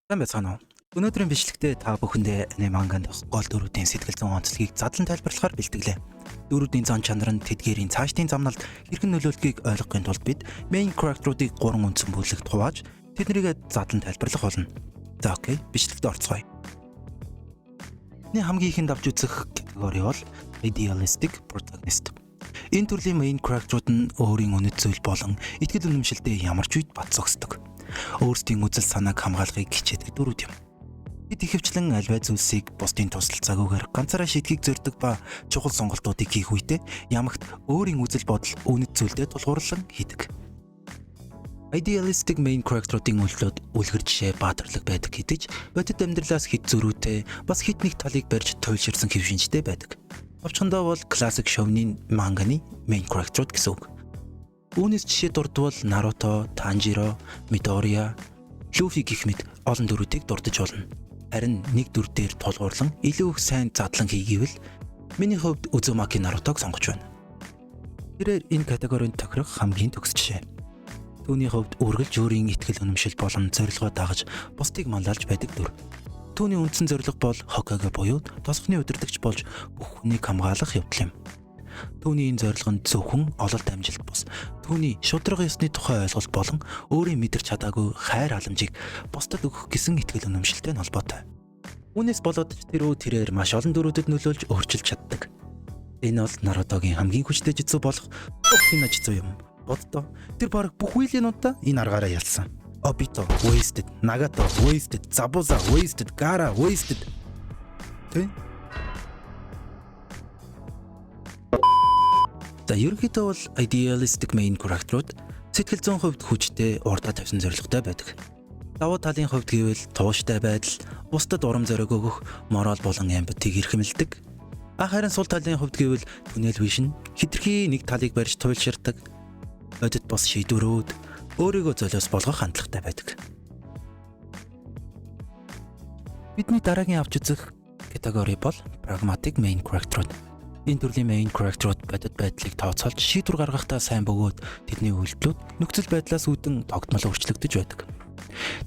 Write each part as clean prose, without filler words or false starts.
Сайн байцгаана уу? Өнөөдрийн бичлэгтээ та бүхэндээ аниме манганд гол дөрүүдийн сэтгэл зүйн онцлогийг задлан тайлбарлахаар бэлтгэлээ. Дөрүүдийн зан чанар нь тэдгээрийн цаашдын замналд хэрхэн нөлөөлөхийг ойлгохын тулд бид main character-уудыг 3 үндсэн бүлэгт хувааж тэднийг задлан тайлбарлах болно. За окей, бичлэгт орцгоё. Бидний хамгийн ихэнд авч үзэх категори бол idealistic protagonist. Энэ төрлийн main character-ууд нь өөрийн үнэт зүйл болон итгэл үнэмшилтэд ямар ч үед бат зогсдог. Өөрсдийн үзэл санааг хамгаалахыг хичээдэг дөрүүд юм. Бид ихэвчлэн альваа зүйлсийг бусдын тусалцаагүйгээр ганцаараа шийдэхийг зорддог ба чухал сонголтуудыг хийх үедээ ямагт өөрийн үзэл бодол үнэт зүйлдээ тулгуурлан хийдэг. Idealistic main character-уудын үйлдэлд үлгэр жишээ баатарлаг байдаг гэдэж бодит амьдралаас хэд зөрүүтэй бас хэд нэг талыг барьж туйлширсан хэвшинжтэй байдаг. Товчхондоо бол classic shonen mangаны main character-ууд гэсэн үг. Үүнээс жишээ дурдвал Наруто, Танжиро, Мидория, Люфи гэх мэт олон дөрүүдийг дурдж болно. Харин нэг дүр дээр тулгуурлан илүү их сайн задлан хийгээвэл миний хувьд Узумаки Нарутог сонгож байна. Тэрээр энэ категорид тохирох хамгийн төгс жишээ. Түүний хувьд үргэлж өөрийн итгэл үнэмшил болон зорилгоо дагаж бусдыг манлайлж байдаг дүр. Түүний үндсэн зорилго бол Хокаге буюу тосхны удирдагч болж бүх хүнийг хамгаалах явдал юм. Түүний энэ зорилго нь зөвхөн ололт амжилт бус. Түүний шудраг ёсны тухай ойлголт болон өөрийн мэдэрч чадаагүй хайр халамжийг бусдад өгөх гэсэн итгэл үнэмшилтэй холбоотой. Үүнээс болоод тэрээр маш олон дөрүүдэд нөлөөлж өөрчилж чаддаг. Энэ бол Нарутогийн хамгийн хүчтэй житсу болох Охина житсу юм. Боддоо тэр баг бүх үеийнүүдээ энэ аргаараа ялсан. Obito wasted, Nagato wasted, Zabuza wasted, Gaara wasted. Тэ? За ерөнхийдөө бол idealistic main character-ууд сэтгэл зүйн хувьд хүчтэй, урдаа тавьсан зорилготой байдаг. Давуу талын хувьд гэвэл тууштай байдал, бусдад урам зориг өгөх, морал болон эмпатиг эрхэмлдэг. Харин сул талын хувьд гэвэл түнэл вишн, хитрхи нэг талыг барьж туйлширдаг. Бодит бос шийдвэрүүд, өөрийгөө золиос болгох хандлагатай байдаг. Бидний дараагийн авч үзэх категори бол pragmatic main character-ууд. Энэ төрлийн main character-ууд бодит байдлыг тооцоолж шийдвэр гаргахдаа сайн бөгөөд тэдний үйлдэлүүд нөхцөл байдлаас үүдэн тогтмол өөрчлөгдөж байдаг.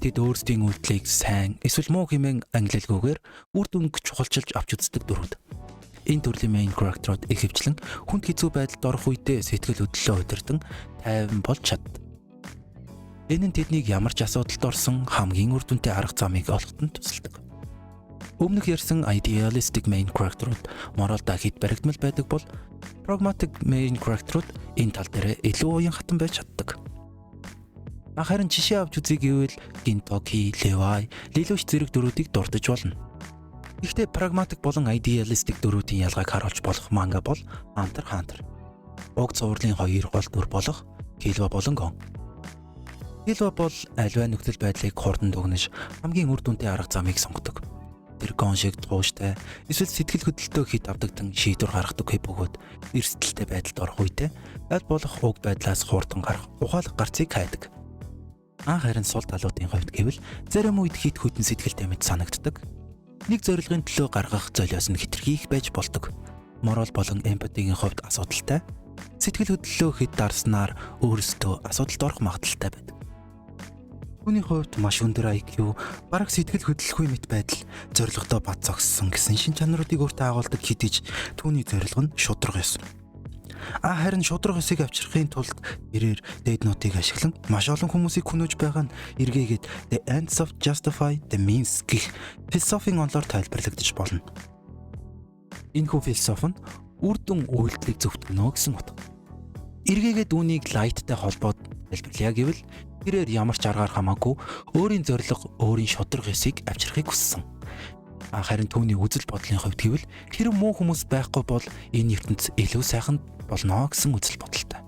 Тэд өөрсдийн үйлдэлийг сайн эсвэл муу хэмээн ангилалгүйгээр үр дүнг чухалчилж авч үздэг дөрүүд. Энэ төрлийн main character-ууд ихэвчлэн хүнд хэцүү байдалд орох үедээ сэтгэл хөдлөлөө удирдан тайван болж чаддаг. Энэ нь тэднийг ямар ч асуудалд орсон хамгийн үр дүнтэй арга замыг олоход нь тусалдаг. Өмнөх ярьсан idealistic main character-ууд моралдаа хэд баригдмал байдаг бол pragmatic main character-ууд энэ тал дээр илүү уян хатан байж чаддаг. Харин жишээ авч үзье гэвэл Gintoki, Levi, Lelouch зэрэг дөрүүдийг дурдж болно. Гэхдээ pragmatic болон idealistic дөрүүдийн ялгааг харуулж болох манга бол Hunter x Hunter. Уг цувралын хоёр гол дүр болох Killua болон Gon. Killua бол альваа нөхцөл байдлыг хурдан дүгнэж хамгийн үр дүнтэй арга замыг сонгодог. Тэр Gon шиг тууштай эсвэл сэтгэл хөдлөлтөө хит авдагдан шийдвэр гаргадаг бөгөөд эрсдэлтэй байдалд орох үедээ аль болох уг байдлаас хурдан гарах ухаалаг гарцыг хайдаг. Харин сул талуудын хувьд гэвэл зарим үед хит хөдөн сэтгэлтэй мэт санагддаг. Нэг зорилгын төлөө гаргах золиос нь хитрхи их байж болдог. Морал болон эмпатигийн хувьд асуудалтай. Сэтгэл хөдлөлөө хит дарснаар өөрсдөө асуудалд орох магадaltaй байдаг. Түүний хувьд маш өндөр IQ, бараг сэтгэл хөдлөхгүй мэт байдал, зорилготой бат зогссон гэсэн шин чанаруудыг өөртөө агуулдаг хэдиж түүний зорилго нь шудраг ёс. Харин шудраг ёсыг авчрахын тулд тэрээр Death Note-ыг ашиглан маш олон хүмүүсийг хүнөөж байгаа нь эргээгээд The Ends of Justify the Means гэх философийн онолоор тайлбарлагдаж болно. Энэхүү философи нь үр дүн үйлдэлийг зөвтгөнө гэсэн утга. Эргээгээд үүнийг лайттай холбоод тайлбарлая гэвэл тэрээр ямар ч аргаар хамаагүй өөрийн зорилго, өөрийн шудраг ёсыг авчрахыг хүссэн. Харин түүний үзэл бодлын хувьд гэвэл хэрэв муу хүмүүс байхгүй бол энэ ертөнц илүү сайхан болно гэсэн үзэл бодолтой.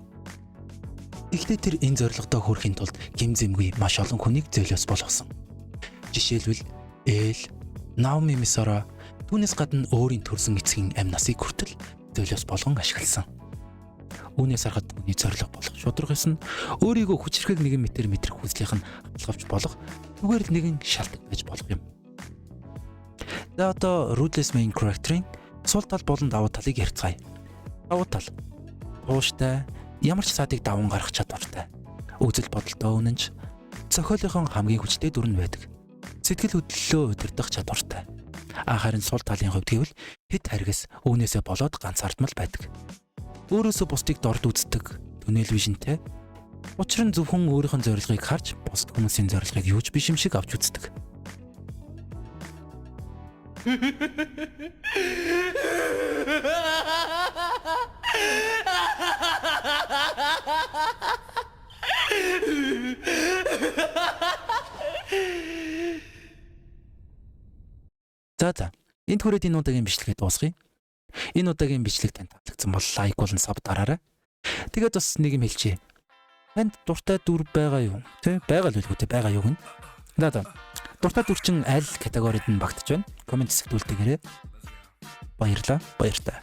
Гэхдээ тэр энэ зорилгодоо хүрэхин тулд гим зэмгүй маш олон хүнийг зөөлөс болгосон. Жишээлбэл Эл, Наоми Мисора түүнээс гадна өөрийн төрсөн эцгийн амь насыг хүртэл зөөлөс болгон ашигласан. Үүнээс харахад түүний зорилго болох шудраг ёс нь өөрийгөө хүчрэхэг нэгэн метр хүслийнх нь хадгалж болох зүгээр л нэгэн шалтгаан байж болох юм. За одоо ruthless main character-ийн сул тал болон давуу талыг ярьцгаая. Давуу тал. Тууштай, ямар ч саадыг даван гарах чадвартай. Үзэл бодолтой үнэнч, зохиолынхон хамгийн хүчтэй дүр нь байдаг. Сэтгэл хөдлөлөө удирдах чадвартай. Харин сул талын хувьд гэвэл хэд харгас үүнээсээ болоод ганцаардмал байдаг. Өөрөөсөө бусдыг дорд үздэг, түнэл вижнтэй. Учир нь зөвхөн өөрийнх нь зорилгыг харж, бусад хүмүүсийн зорилгыг юуж биш юм шиг авч үздэг. За. Энд хүрээд энэ удаагийн бичлэгээ дуусгая. Энэ удаагийн бичлэг танд таалагдсан бол лайк болон саб дараарай. Тэгээд бас нэг юм хэлчихье. Танд дуртай дүр байгаа юу? Тэ байгаа л үлгүүтэй байгаа юу гэн. За. Дуртай дүр чинь аль категорид нь багтаж байна? Комент хэсэгт үлдээгээрэй. Баярлалаа. Баяртай.